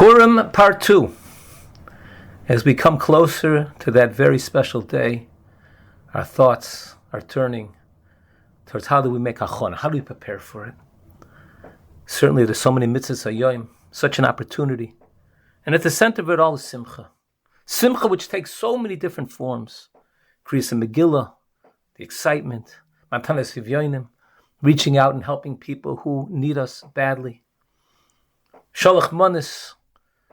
Purim Part 2. As we come closer to that very special day, our thoughts are turning towards how do we make hayom, how do we prepare for it. Certainly there's so many mitzvas hayom, such an opportunity. And at the center of it all is simcha. Simcha, which takes so many different forms. Kriyas Megillah, the excitement, Matanas Hivyonim, reaching out and helping people who need us badly. Shalach Manis,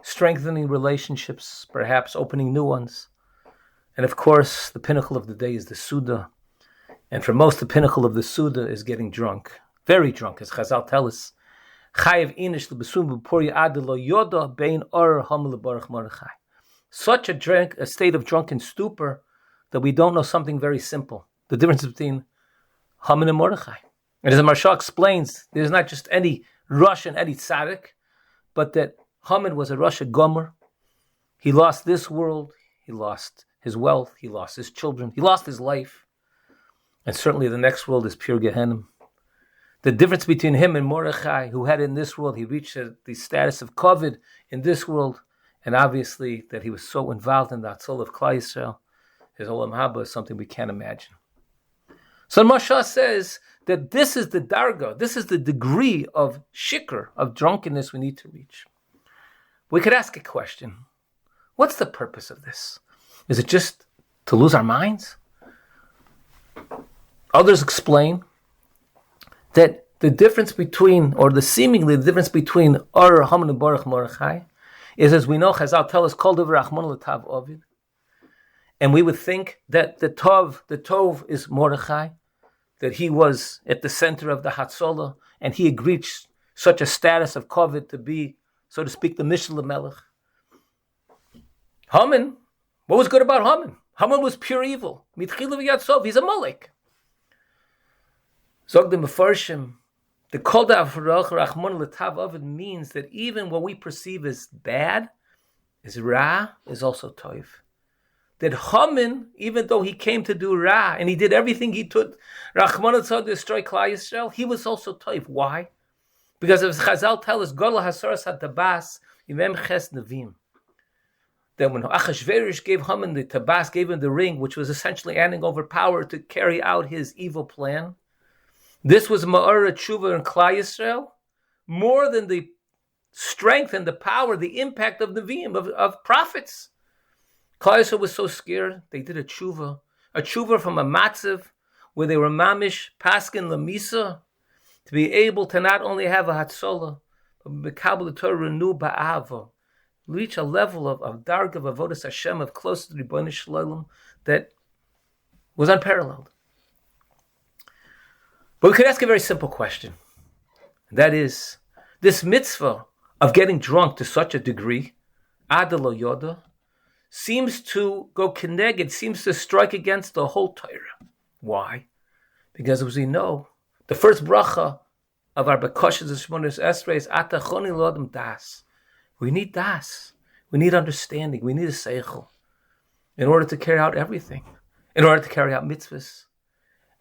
strengthening relationships, perhaps opening new ones. And of course, the pinnacle of the day is the Suda. And for most, the pinnacle of the Suda is getting drunk. Very drunk, as Chazal tell us. Such a state of drunken stupor that we don't know something very simple. The difference between Haman and Mordechai. And as the Maharsha explains, there's not just any Rush and any tzaddik, but that Haman was a Rosh Gomer. He lost this world, he lost his wealth, he lost his children, he lost his life. And certainly the next world is pure Gehenna. The difference between him and Mordechai, who had in this world, he reached the status of Kovid in this world, and obviously that he was so involved in the Atzol of Klal Yisrael, his Olam Haba, is something we can't imagine. So Maharsha says that this is the darga, this is the degree of shikr, of drunkenness we need to reach. We could ask a question. What's the purpose of this? Is it just to lose our minds? Others explain that the difference between, or the seemingly the difference between Or, Haman, and Baruch Mordechai is, as we know, Chazal tell us, Kol Dover Rachmon L'Tav Ovid. And we would think that the Tov is Mordechai, that he was at the center of the Hatzolah, and he had reached such a status of Kovid to be, so to speak, the Mishal Melech. Haman, what was good about Haman? Haman was pure evil. Mitchila v'yatzov, he's a Molech. Zog the Mefarshim, the Kol Da'avrach Rachmon L'Tav Ovid means that even what we perceive as bad, as Ra, is also Tov. That Haman, even though he came to do Ra, and he did everything he took, Rachmon L'Tav, to destroy Klal Yisrael, he was also Tov. Why? Because as Chazal tell us, Gadol Hasaras HaTabas, Yimem Ches Nevim. That when Achashverosh gave Haman the Tabas, gave him the ring, which was essentially handing over power to carry out his evil plan, this was Ma'ara Tshuva in Klal Yisrael, more than the strength and the power, the impact of Nevi'im, of prophets. Klal Yisrael was so scared, they did a tshuva from a matzav, where they were mamish, paskin lamisa, to be able to not only have a hatzolah, but bekabel the Torah renew ba'ava, reach a level of darg of Avodas Hashem, of close to the Ribono Shel Olam, that was unparalleled. But we could ask a very simple question. And that is, this mitzvah of getting drunk to such a degree, adalo yoda, seems to go keneged, seems to strike against the whole Torah. Why? Because as we know, the first bracha of our Bekoshes and Shmonos Esrei is Ata Choni L'Adam Das. We need das. We need understanding. We need a seichel in order to carry out everything, in order to carry out mitzvahs,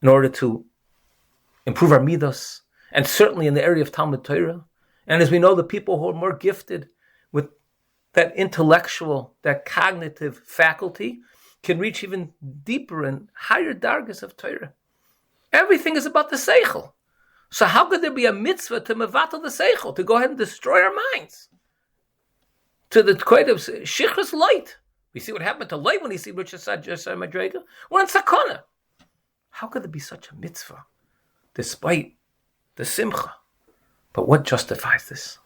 in order to improve our midos, and certainly in the area of Talmud Torah. And as we know, the people who are more gifted with that intellectual, that cognitive faculty can reach even deeper and higher dargas of Torah. Everything is about the seichel. So how could there be a mitzvah to mevatel the seichel, to go ahead and destroy our minds? To the point of shichras light. We see what happened to light when he see Rich Yisai Madrega. We're in sakana. How could there be such a mitzvah, despite the simcha? But what justifies this?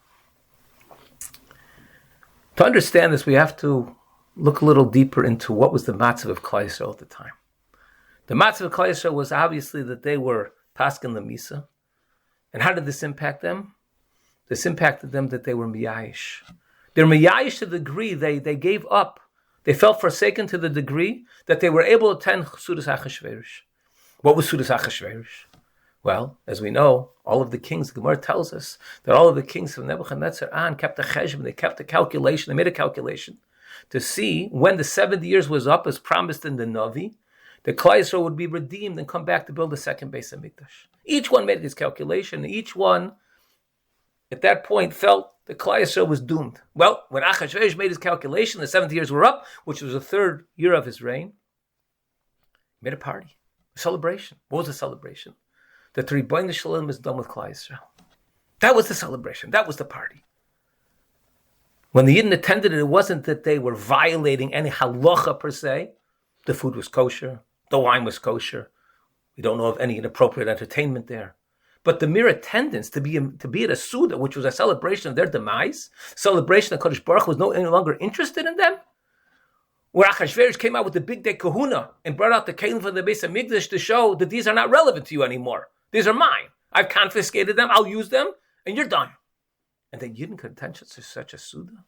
To understand this, we have to look a little deeper into what was the matzav of Klal Yisrael at the time. The matzav of Klal Yisrael was obviously that they were paskin lamisa. And how did this impact them? This impacted them that they were miyayish. They were miyayish to the degree they gave up. They felt forsaken to the degree that they were able to attend Sudas Achashverosh. What was Sudas Achashverosh? Well, as we know, all of the kings, the Gemara tells us that all of the kings of Nebuchadnezzar kept a cheshbon, they kept a calculation, they made a calculation to see when the 70 years was up, as promised in the Navi, the Klal Yisrael would be redeemed and come back to build the second Beis Hamikdash. Each one made his calculation, and each one at that point felt that Klal Yisrael was doomed. Well, when Achashverosh made his calculation, the 70 years were up, which was the third year of his reign, he made a party, a celebration. What was the celebration? That the Ribono Shel Olam was done with Klal Yisrael. That was the celebration. That was the party. When the Yidden attended it, it wasn't that they were violating any halacha per se. The food was kosher. The wine was kosher. We don't know of any inappropriate entertainment there. But the mere attendance, to be at a Suda, which was a celebration of their demise, celebration that Kodesh Baruch Hu was no any longer interested in them, where Achashverosh came out with the big day kahuna and brought out the kelim for the Beis HaMikdash to show that these are not relevant to you anymore. These are mine. I've confiscated them. I'll use them, and you're done. And that Yidden could attend to such a Suda.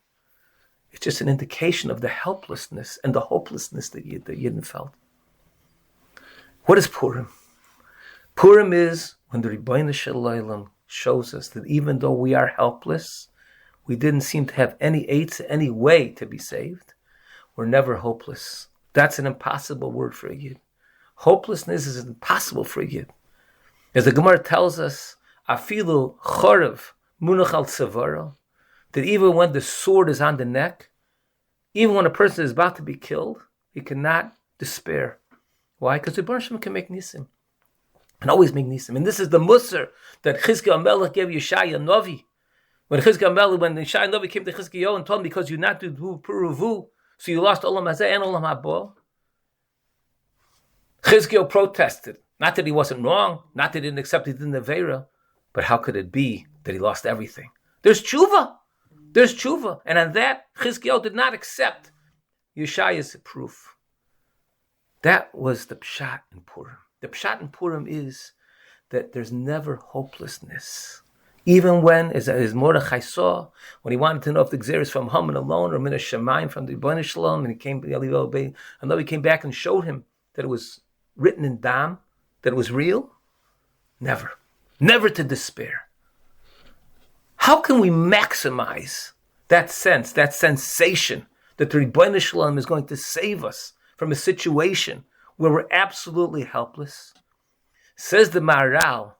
It's just an indication of the helplessness and the hopelessness that Yidden felt. What is Purim? Purim is when the Ribono Shel Olam shows us that even though we are helpless, we didn't seem to have any way to be saved. We're never hopeless. That's an impossible word for a Yid. Hopelessness is impossible for a Yid. As the Gemara tells us, afilu chorev munach al tzavara, that even when the sword is on the neck, even when a person is about to be killed, he cannot despair. Why? Because the Ribono Shel Olam can make nisim. And always make nisim. And this is the musar that Chizkiyahu Melech gave Yeshaya Novi. When Yeshaya Novi came to Chizkiyahu and told him, because you not do Puruvu, so you lost Olam Hazeh and Olam Haba. Chizkiyahu protested. Not that he wasn't wrong, not that he didn't accept he didn't Aveira, but how could it be that he lost everything? There's tshuva. There's tshuva. And on that, Chizkiyahu did not accept Yeshaya's proof. That was the pshat in Purim. The pshat in Purim is that there's never hopelessness. Even when, as Mordechai saw, when he wanted to know if the Gzeir is from Haman alone or Min HaShamayim from the Ribono Shel Olam, and he came back and showed him that it was written in Dam, that it was real. Never to despair. How can we maximize that sense, that sensation that the Ribono Shel Olam is going to save us from a situation where we're absolutely helpless? Says the Maharal,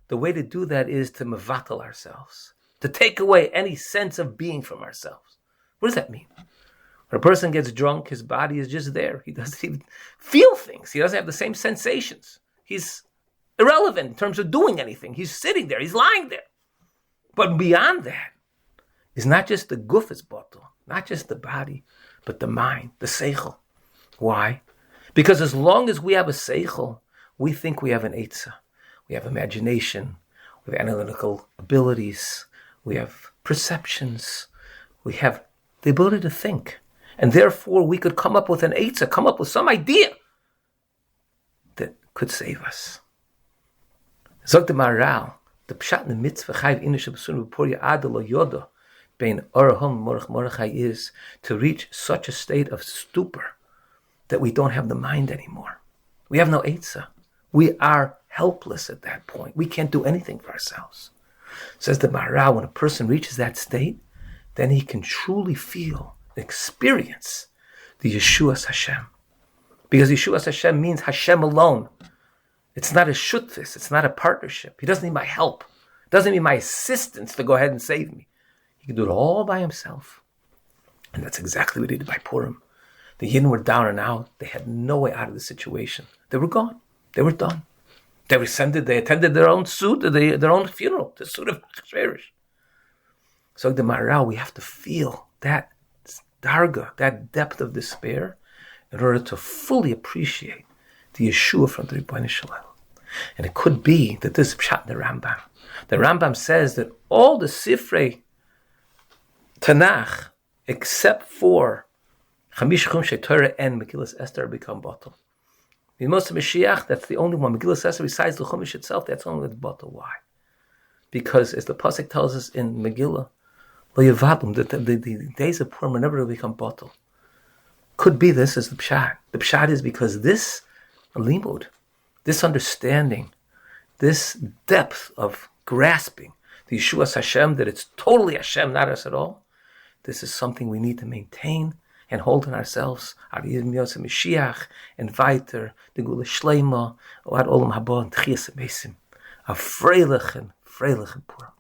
the way to do that is to mevatel ourselves, to take away any sense of being from ourselves. What does that mean? When a person gets drunk, his body is just there. He doesn't even feel things. He doesn't have the same sensations. He's irrelevant in terms of doing anything. He's sitting there. He's lying there. But beyond that is not just the guf is bottle, not just the body, but the mind, the seichel. Why? Because as long as we have a seichel, we think we have an eitzah. We have imagination, we have analytical abilities, we have perceptions, we have the ability to think. And therefore we could come up with an eitzah, come up with some idea that could save us. Zog the Maharal, the pshat in the mitzvah chayv inish b'sun b'por ya'ad lo yoda bein orahom Mordechai is to reach such a state of stupor that we don't have the mind anymore. We have no eitzah. We are helpless at that point. We can't do anything for ourselves. Says the Maharal, when a person reaches that state, then he can truly feel, experience the Yeshuas Hashem. Because Yeshuas Hashem means Hashem alone. It's not a shutfis. It's not a partnership. He doesn't need my help. He doesn't need my assistance to go ahead and save me. He can do it all by himself. And that's exactly what he did by Purim. The Yidden were down and out. They had no way out of the situation. They were gone. They were done. They attended their own their own funeral, the suit of Achashverosh. So the Maharal, we have to feel that darga, that depth of despair, in order to fully appreciate the Yeshua from the Ribono Shel Olam. And it could be that this is pshat in the Rambam. The Rambam says that all the Sifrei Tanakh, except for Chamish Chumshei Torah and Megillas Esther, become bottle. In most of Mashiach, that's the only one. Megillas Esther, besides the Chumash itself, that's only the bottle. Why? Because as the Pasuk tells us in Megillah, the days of Purim are never going to become bottle. Could be this is the pshat. The pshat is because this limud, this understanding, this depth of grasping the Yeshuas Hashem, that it's totally Hashem, not us at all, this is something we need to maintain and hold in ourselves. Mashiach and weiter, the Gula Shleima, Oad Olam Haba, and Tchias Mesim, a freilichen Purim.